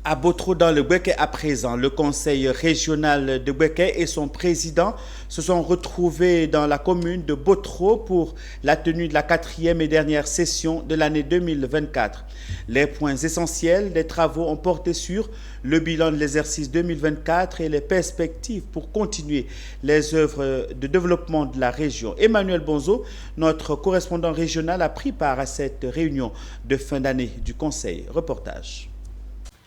À Botro, dans le Bouéké à présent, le conseil régional de Bouéké et son président se sont retrouvés dans la commune de Botro pour la tenue de la quatrième et dernière session de l'année 2024. Les points essentiels des travaux ont porté sur le bilan de l'exercice 2024 et les perspectives pour continuer les œuvres de développement de la région. Emmanuel Bonzo, notre correspondant régional, a pris part à cette réunion de fin d'année du conseil. Reportage.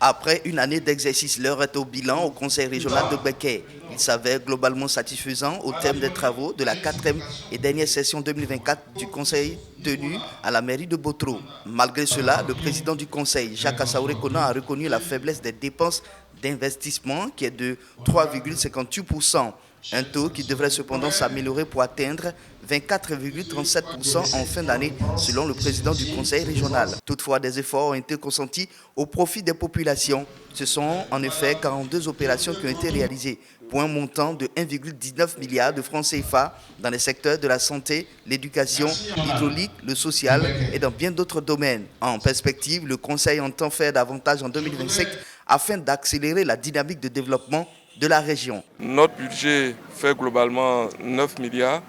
Après une année d'exercice, l'heure est au bilan au conseil régional de Bouéké. Il s'avère globalement satisfaisant au terme des travaux de la quatrième et dernière session 2024 du conseil tenu à la mairie de Botro. Malgré cela, le président du conseil, Jacques Assaouré Kona, a reconnu la faiblesse des dépenses d'investissement qui est de 3,58%. Un taux qui devrait cependant s'améliorer pour atteindre 24,37% en fin d'année, selon le président du conseil régional. Toutefois, des efforts ont été consentis au profit des populations. Ce sont en effet 42 opérations qui ont été réalisées pour un montant de 1,19 milliard de francs CFA dans les secteurs de la santé, l'éducation, l'hydraulique, le social et dans bien d'autres domaines. En perspective, le conseil entend faire davantage en 2025 afin d'accélérer la dynamique de développement de la région. Notre budget fait globalement 9 milliards.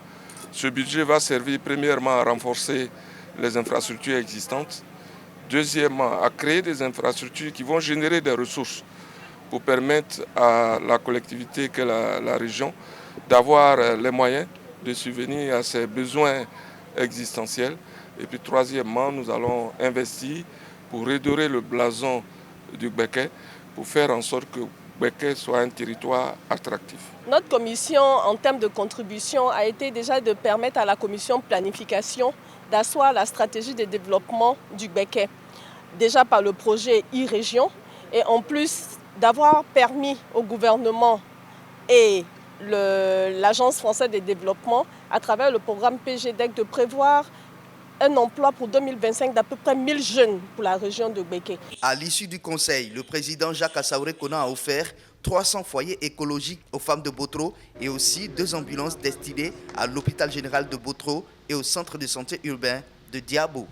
Ce budget va servir premièrement à renforcer les infrastructures existantes, deuxièmement à créer des infrastructures qui vont générer des ressources pour permettre à la collectivité que la région d'avoir les moyens de subvenir à ses besoins existentiels. Et puis troisièmement, nous allons investir pour redorer le blason du Bouéké pour faire en sorte que Bouéké soit un territoire attractif. Notre commission, en termes de contribution, a été déjà de permettre à la commission planification d'asseoir la stratégie de développement du Bouéké, déjà par le projet e-région, et en plus d'avoir permis au gouvernement et l'Agence française de développement, à travers le programme PGDEC, de prévoir un emploi pour 2025 d'à peu près 1000 jeunes pour la région de Bouéké. À l'issue du conseil, le président Jacques Assaouré Kona a offert 300 foyers écologiques aux femmes de Botro et aussi 2 ambulances destinées à l'hôpital général de Botro et au centre de santé urbain de Diabo.